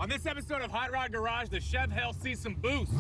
On this episode of Hot Rod Garage, the Chev Hell sees some boost.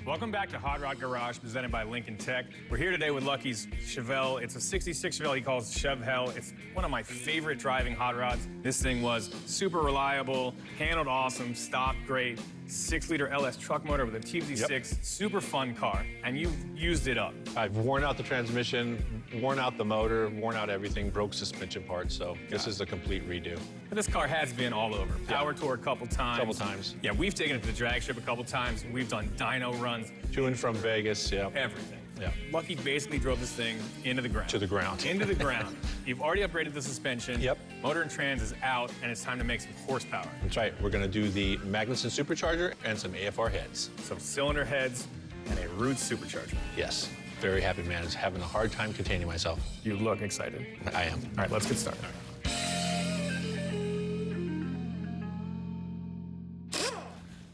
Welcome back to Hot Rod Garage, presented by Lincoln Tech. We're here today with Lucky's Chevelle. It's a 66 Chevelle he calls Chev Hell. It's one of my favorite driving hot rods. This thing was super reliable, handled awesome, stopped great. 6-liter LS truck motor with a TZ6, super fun car, and you used it up. I've worn out the transmission, worn out the motor, worn out everything, broke suspension parts, so this is a complete redo. But this car has been all over. Power tour a couple times. Couple times. Yeah, we've taken it to the drag strip a couple times. We've done dyno runs. To and from Vegas, yeah. Everything. Yeah. Lucky basically drove this thing into the ground. To the ground. Into the ground. You've already upgraded the suspension. Yep. MotorTrend is out, and it's time to make some horsepower. That's right. We're going to do the Magnuson supercharger and some AFR heads. Some cylinder heads and a Roots supercharger. Yes. Very happy, man. It's having a hard time containing myself. You look excited. I am. All right, let's get started.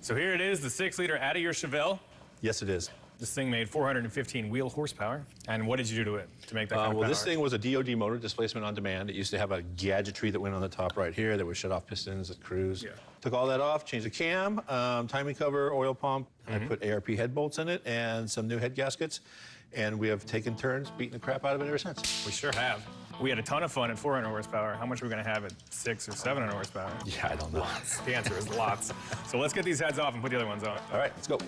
So here it is, the 6-liter out of your Chevelle. Yes, it is. This thing made 415 wheel horsepower. And what did you do to it to make that kind of well, power? this thing was a DOD motor, displacement on demand. It used to have a gadgetry that went on the top right here that would shut off pistons at cruise. Yeah. Took all that off, changed the cam, timing cover, oil pump. I put ARP head bolts in it and some new head gaskets. And we have taken turns beating the crap out of it ever since. We sure have. We had a ton of fun at 400 horsepower. How much are we going to have at 600 or 700 horsepower? Yeah, I don't know. Lots. The answer is lots. So let's get these heads off and put the other ones on. All right, let's go.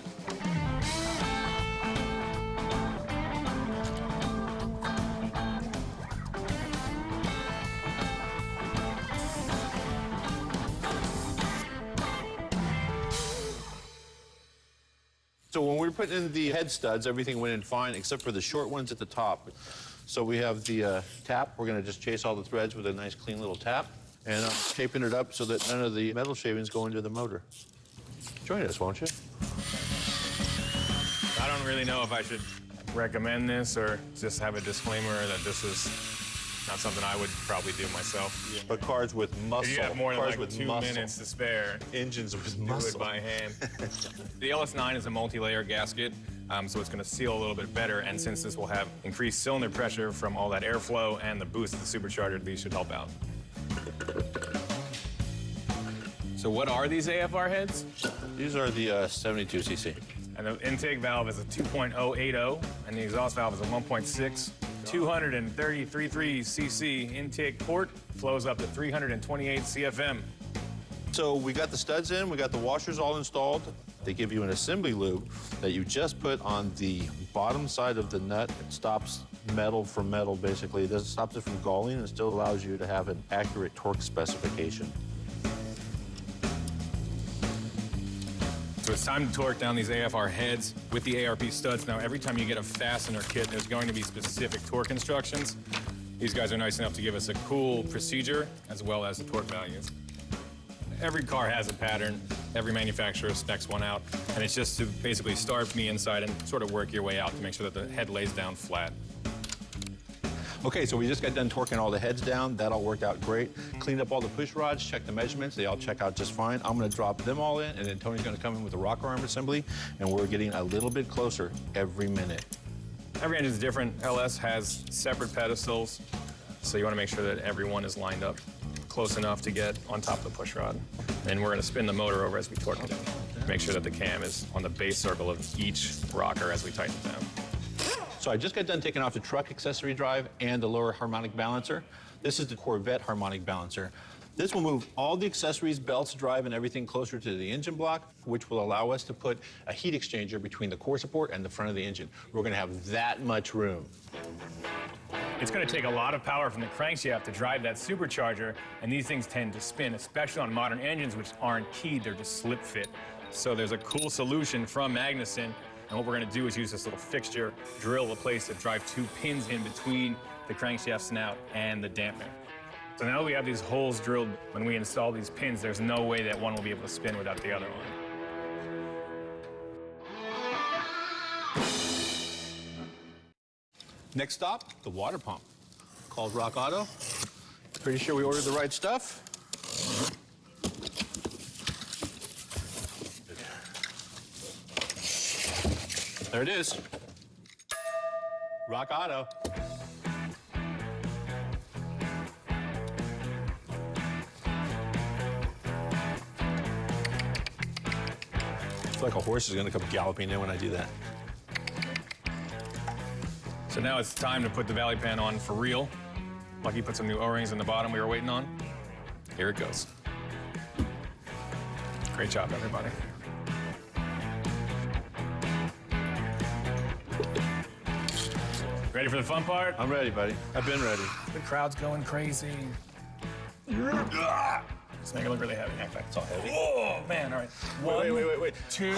So when we were putting in the head studs, everything went in fine except for the short ones at the top. So we have the tap. We're going to just chase all the threads with a nice clean little tap. And I'm shaping it up so that none of the metal shavings go into the motor. Join us, won't you? I don't really know if I should recommend this or just have a disclaimer that this is not something I would probably do myself. Yeah. But cars with muscle. If you have more than cars like with 2 muscle. minutes to spare, Engines with do muscle. it by hand. The LS9 is a multi-layer gasket, so it's going to seal a little bit better. And since this will have increased cylinder pressure from all that airflow and the boost of the supercharger, these should help out. So what are these AFR heads? These are the 72cc. And the intake valve is a 2.080, and the exhaust valve is a 1.6. 233 cc intake port flows up to 328 CFM. So we got the studs in, we got the washers all installed. They give you an assembly lube that you just put on the bottom side of the nut. It stops metal from metal, basically. It stops it from galling and still allows you to have an accurate torque specification. So it's time to torque down these AFR heads with the ARP studs. Now, every time you get a fastener kit, there's going to be specific torque instructions. These guys are nice enough to give us a cool procedure as well as the torque values. Every car has a pattern. Every manufacturer specs one out. And it's just to basically start from the inside and sort of work your way out to make sure that the head lays down flat. Okay, so we just got done torquing all the heads down. That all worked out great. Cleaned up all the push rods, checked the measurements. They all check out just fine. I'm gonna drop them all in, and then Tony's gonna come in with a rocker arm assembly, and we're getting a little bit closer every minute. Every engine's different. LS has separate pedestals, so you wanna make sure that everyone is lined up close enough to get on top of the push rod. And we're gonna spin the motor over as we torque it down. Make sure that the cam is on the base circle of each rocker as we tighten it down. So I just got done taking off the truck accessory drive and the lower harmonic balancer. This is the Corvette harmonic balancer. This will move all the accessories, belts, drive, and everything closer to the engine block, which will allow us to put a heat exchanger between the core support and the front of the engine. We're gonna have that much room. It's going to take a lot of power from the crankshaft to drive that supercharger, and these things tend to spin, especially on modern engines, which aren't keyed, they're just slip fit. So there's a cool solution from Magnuson, and what we're going to do is use this little fixture, drill a place to drive 2 pins in between the crankshaft snout and the dampener. So now that we have these holes drilled, when we install these pins, there's no way that one will be able to spin without the other one. Next stop, the water pump, called Rock Auto. Pretty sure we ordered the right stuff. There it is. Rock Auto. I feel like a horse is gonna come galloping in when I do that. So now it's time to put the valley pan on for real. Lucky put some new O-rings in the bottom we were waiting on. Here it goes. Great job, everybody. Ready for the fun part? I'm ready, buddy. I've been ready. The crowd's going crazy. Let's make it look really heavy. In fact, it's all heavy. Oh, man, all right. Wait. 2.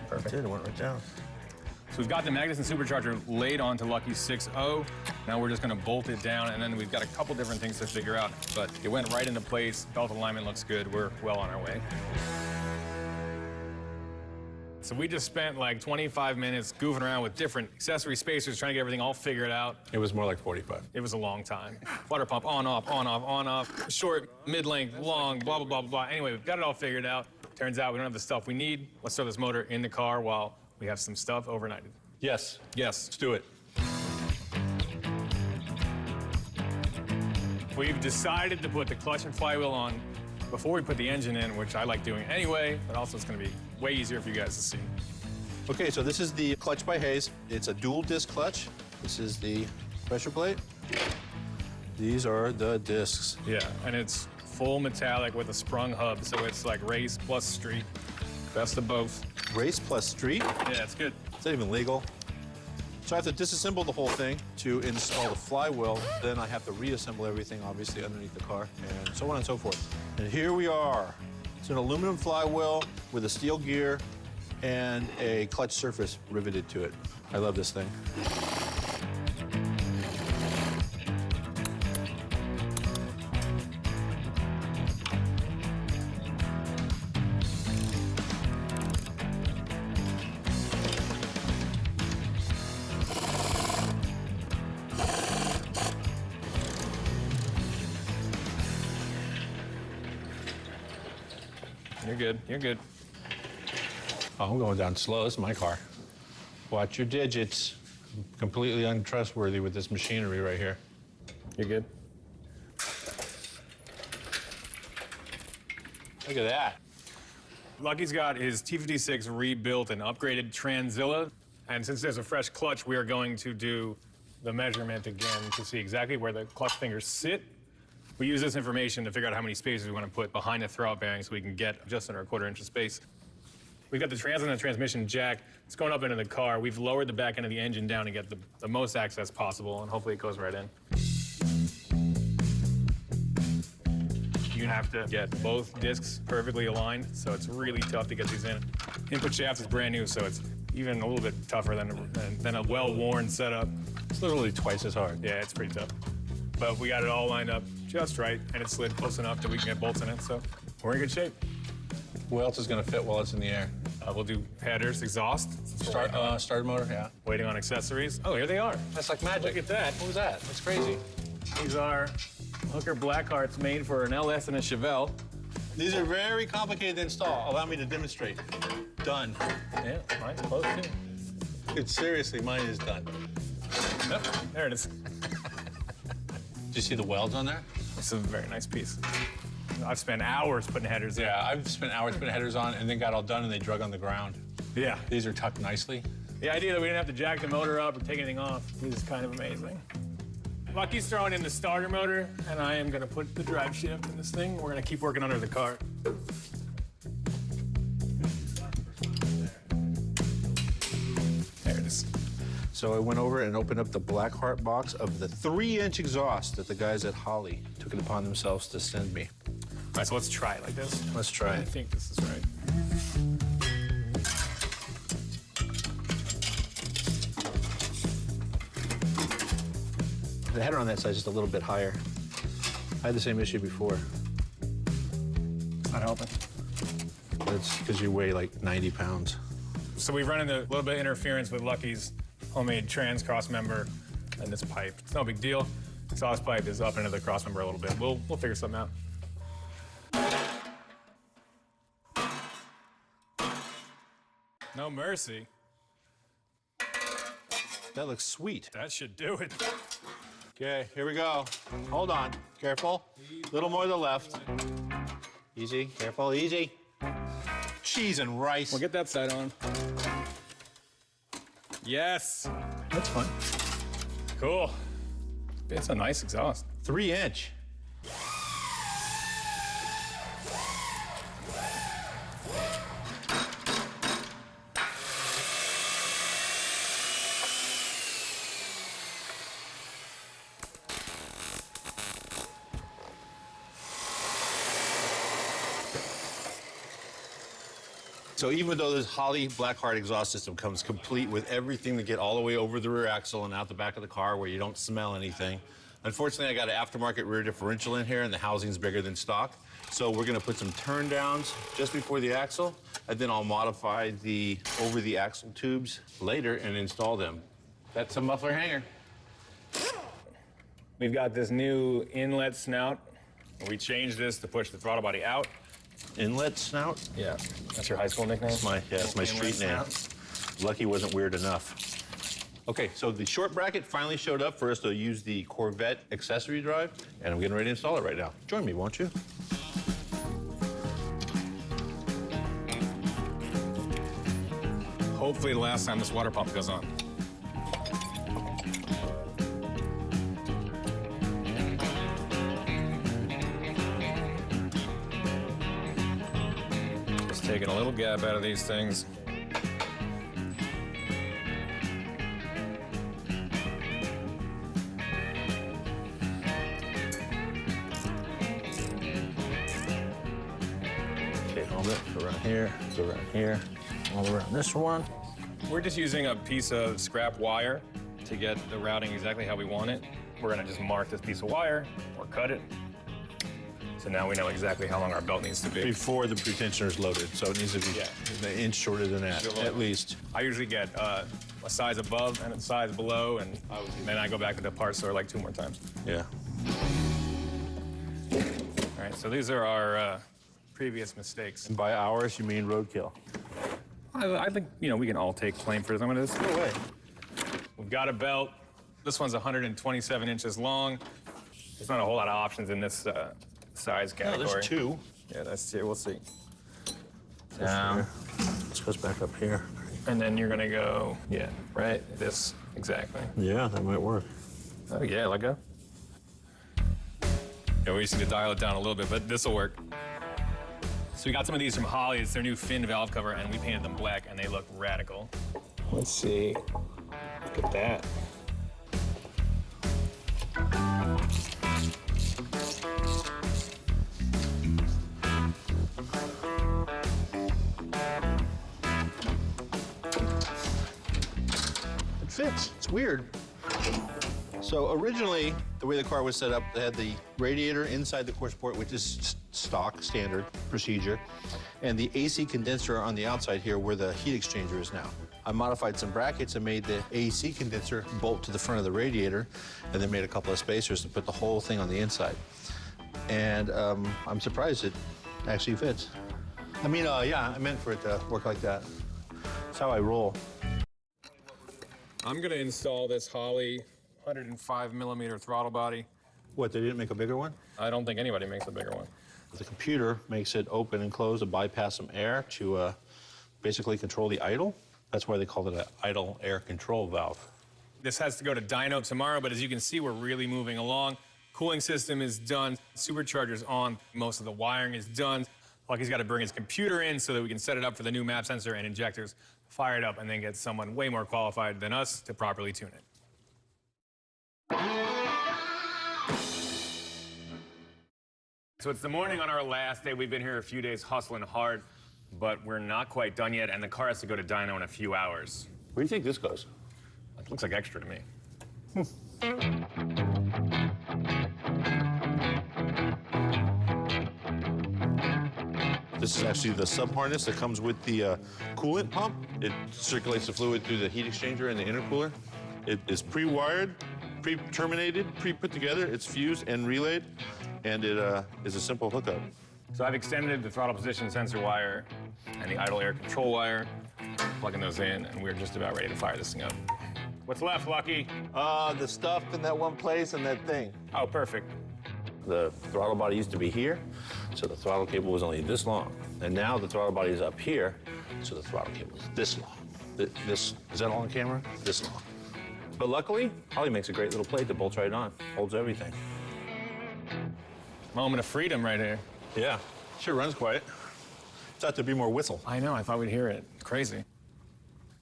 Perfect. It went right down. So we've got the Magnuson supercharger laid onto Lucky's 6.0. Now we're just gonna bolt it down, and then we've got a couple different things to figure out. But it went right into place. Belt alignment looks good. We're well on our way. So we just spent like 25 minutes goofing around with different accessory spacers, trying to get everything all figured out. It was more like 45. It was a long time. Water pump on, off, on, off, on, off, short, mid-length, long, blah, blah, blah, blah, blah. Anyway, we've got it all figured out. Turns out we don't have the stuff we need. Let's throw this motor in the car while we have some stuff overnighted. Yes. Yes. Let's do it. We've decided to put the clutch and flywheel on before we put the engine in, which I like doing anyway, but also it's gonna be way easier for you guys to see. Okay, so this is the clutch by Hayes. It's a dual disc clutch. This is the pressure plate. These are the discs. Yeah, and it's full metallic with a sprung hub, so it's like race plus street. Best of both. Race plus street. Yeah, it's good. Is that even legal? So I have to disassemble the whole thing to install the flywheel. Then I have to reassemble everything, obviously, underneath the car, and so on and so forth. And here we are. It's an aluminum flywheel with a steel gear and a clutch surface riveted to it. I love this thing. You're good, you're good. Oh, I'm going down slow. This is my car. Watch your digits. I'm completely untrustworthy with this machinery right here. You're good. Look at that. Lucky's got his T56 rebuilt and upgraded Tranzilla, and since there's a fresh clutch, we are going to do the measurement again to see exactly where the clutch fingers sit. We use this information to figure out how many spaces we want to put behind the throwout bearing so we can get just under a 1/4 inch of space. We've got the transit and transmission jack. It's going up into the car. We've lowered the back end of the engine down to get the most access possible, and hopefully it goes right in. You have to get both discs perfectly aligned, so it's really tough to get these in. Input shaft is brand new, so it's even a little bit tougher than a well-worn setup. It's literally twice as hard. Yeah, it's pretty tough. But we got it all lined up just right, and it slid close enough that we can get bolts in it, so we're in good shape. What else is going to fit while it's in the air? We'll do headers, exhaust. Starter motor, yeah. Waiting on accessories. Oh, here they are. That's like magic. Look at that. What was that? That's crazy. These are Hooker Blackhearts made for an LS and a Chevelle. These are very complicated to install. Allow me to demonstrate. Done. Yeah, mine's close too. It's seriously, mine is done. Yep, there it is. Did you see the welds on there? It's a very nice piece. I've spent hours putting headers in. Yeah, I've spent hours putting headers on and then got all done and they drug on the ground. Yeah. These are tucked nicely. The idea that we didn't have to jack the motor up or take anything off is kind of amazing. Lucky's throwing in the starter motor, and I am gonna put the drive shaft in this thing. We're gonna keep working under the car. There it is. So I went over and opened up the Blackheart box of the 3-inch exhaust that the guys at Holley took it upon themselves to send me. All right, so let's try it like this. Let's try I it. think this is right. The header on that side is just a little bit higher. I had the same issue before. It's not helping. That's because you weigh like 90 pounds. So we've run into a little bit of interference with Lucky's homemade trans cross member and this pipe. It's no big deal. Exhaust pipe is up into the cross member a little bit. We'll figure something out. No mercy. That looks sweet. That should do it. Okay, here we go. Hold on, careful. A little more to the left. Easy, careful, easy. Cheese and rice. We'll get that side on. Yes. That's fun. Cool. It's a nice exhaust. 3-inch. So even though this Holley Blackheart exhaust system comes complete with everything to get all the way over the rear axle and out the back of the car where you don't smell anything, unfortunately I got an aftermarket rear differential in here and the housing's bigger than stock. So we're gonna put some turn downs just before the axle, and then I'll modify the over the axle tubes later and install them. That's a muffler hanger. We've got this new inlet snout. We changed this to push the throttle body out. Inlet snout? Yeah. That's your high school nickname? It's my street name. Lucky wasn't weird enough. Okay, so the short bracket finally showed up for us to use the Corvette accessory drive, and I'm getting ready to install it right now. Join me, won't you? Hopefully the last time this water pump goes on. Just taking a little gap out of these things. Okay, hold it. Go around here, go around here, all around this one. We're just using a piece of scrap wire to get the routing exactly how we want it. We're gonna just mark this piece of wire or cut it. So now we know exactly how long our belt needs to be. Before the pretensioner is loaded, so it needs to be an inch shorter than that, at least. I usually get a size above and a size below, and then I go back to the parts store like 2 more times. Yeah. All right, so these are our previous mistakes. And by ours, you mean roadkill? I think, you know, we can all take claim for some of this. No way. We've got a belt. This one's 127 inches long. There's not a whole lot of options in this size No, category. there's 2. Yeah, that's two. We'll see. Down. This goes back up here. And then you're gonna go, yeah, right? This, exactly. Yeah, that might work. Oh, yeah, let go. Yeah, we just need to dial it down a little bit, but this'll work. So we got some of these from Holley. It's their new fin valve cover, and we painted them black, and they look radical. Let's see. Look at that. It fits. It's weird. So originally, the way the car was set up, they had the radiator inside the core support, which is stock, standard procedure, and the AC condenser on the outside here where the heat exchanger is now. I modified some brackets and made the AC condenser bolt to the front of the radiator, and then made a couple of spacers to put the whole thing on the inside. And I'm surprised it actually fits. I mean, yeah, I meant for it to work like that. That's how I roll. I'm gonna install this Holley 105 millimeter throttle body. What, they didn't make a bigger one? I don't think anybody makes a bigger one. The computer makes it open and close to bypass some air to basically control the idle. That's why they call it an idle air control valve. This has to go to dyno tomorrow, but as you can see, we're really moving along. Cooling system is done, supercharger's on, most of the wiring is done. Lucky's got to bring his computer in so that we can set it up for the new map sensor and injectors, fire it up, and then get someone way more qualified than us to properly tune it. So it's the morning on our last day. We've been here a few days hustling hard, but we're not quite done yet, and the car has to go to dyno in a few hours. Where do you think this goes? It looks like extra to me. The This is actually the sub-harness that comes with the coolant pump. It circulates the fluid through the heat exchanger and the intercooler. It is pre-wired, pre-terminated, pre-put together. It's fused and relayed, and it is a simple hookup. So I've extended the throttle position sensor wire and the idle air control wire, plugging those in, and we're just about ready to fire this thing up. What's left, Lucky? The stuff in that one place and that thing. Oh, perfect. The throttle body used to be here, so the throttle cable was only this long. And now the throttle body is up here, so the throttle cable is this long. Is that all on camera? This long. But luckily, Holly makes a great little plate that bolts right on, holds everything. Moment of freedom right here. Yeah, sure runs quiet. Thought there'd be more whistle. I know, I thought we'd hear it. Crazy.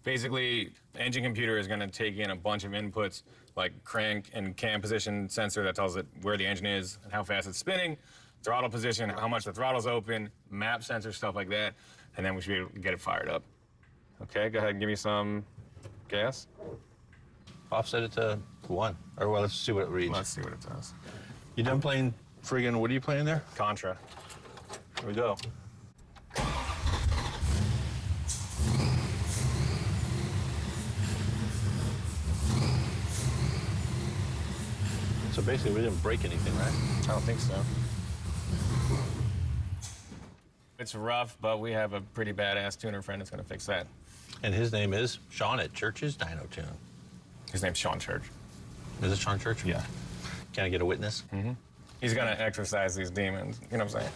Basically, the engine computer is gonna take in a bunch of inputs, like crank and cam position sensor that tells it where the engine is and how fast it's spinning, throttle position, how much the throttle's open, map sensor, stuff like that, and then we should be able to get it fired up. Okay, go ahead and give me some gas. Offset it to 1. Or well, let's see what it reads. Let's see what it does. You done playing friggin', what are you playing there? Contra. Here we go. So basically, we didn't break anything, right? I don't think so. It's rough, but we have a pretty badass tuner friend that's gonna fix that. And his name is Sean at Church's Dyno Tune. His name's Sean Church. Is it Sean Church? Yeah. Can I get a witness? Mm-hmm. He's gonna exorcise these demons. You know what I'm saying?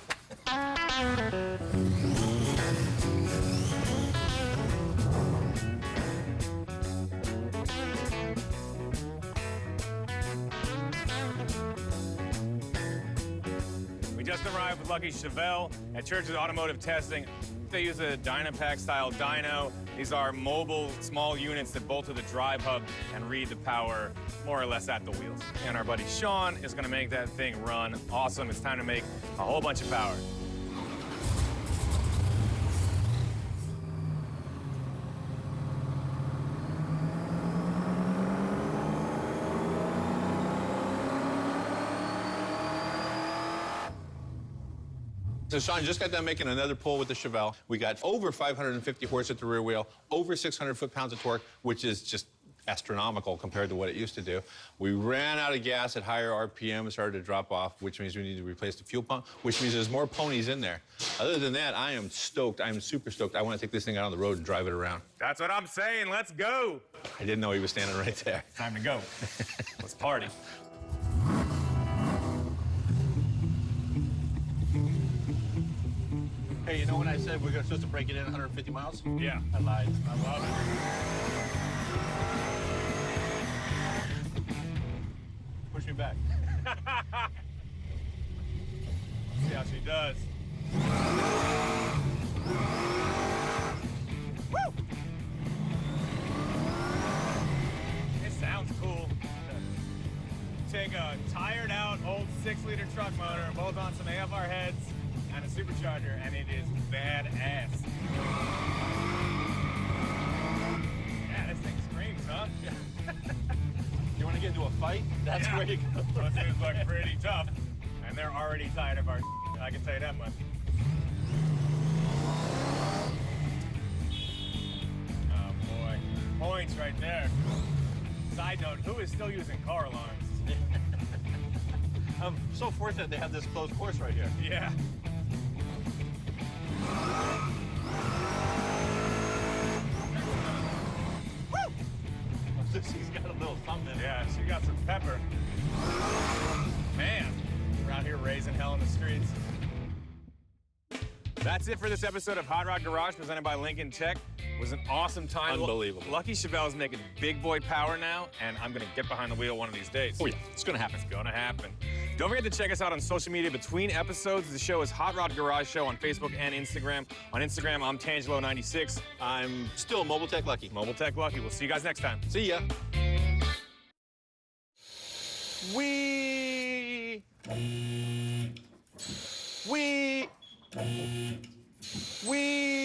We just arrived with Lucky Chevelle at Church's Automotive Testing. They use a Dynapack style dyno. These are mobile, small units that bolt to the drive hub and read the power more or less at the wheels. And our buddy Sean is gonna make that thing run awesome. It's time to make a whole bunch of power. So Sean just got done making another pull with the Chevelle. We got over 550 horse at the rear wheel, over 600 foot-pounds of torque, which is just astronomical compared to what it used to do. We ran out of gas at higher RPM and started to drop off, which means we need to replace the fuel pump, which means there's more ponies in there. Other than that, I am stoked. I am super stoked. I want to take this thing out on the road and drive it around. That's what I'm saying. Let's go. I didn't know he was standing right there. Time to go. Let's party. Hey, you know when I said we're supposed to break it in 150 miles? Yeah. I lied. I love it. Push me back. See how she does. Woo! It sounds cool. Take a tired out old 6-liter truck motor, bolt on some AFR heads and a supercharger, and it is badass. Yeah, this thing screams, huh? You want to get into a fight? That's where you go. Those dudes look pretty tough, and they're already tired of our I can tell you that much. Oh boy, points right there. Side note, who is still using car alarms? I'm so fortunate they have this closed course right here. Yeah. Woo! She's got a little thumb in it. Yeah, she got some pepper. Man, we're out here raising hell in the streets. That's it for this episode of Hot Rod Garage presented by Lincoln Tech. It was an awesome time. Unbelievable. Lucky Chevelle is making big boy power now, and I'm gonna get behind the wheel one of these days. Oh yeah, it's gonna happen. It's gonna happen. Don't forget to check us out on social media between episodes. The show is Hot Rod Garage Show on Facebook and Instagram. On Instagram, I'm Tangelo96. I'm still Mobile Tech Lucky. Mobile Tech Lucky. We'll see you guys next time. See ya. We We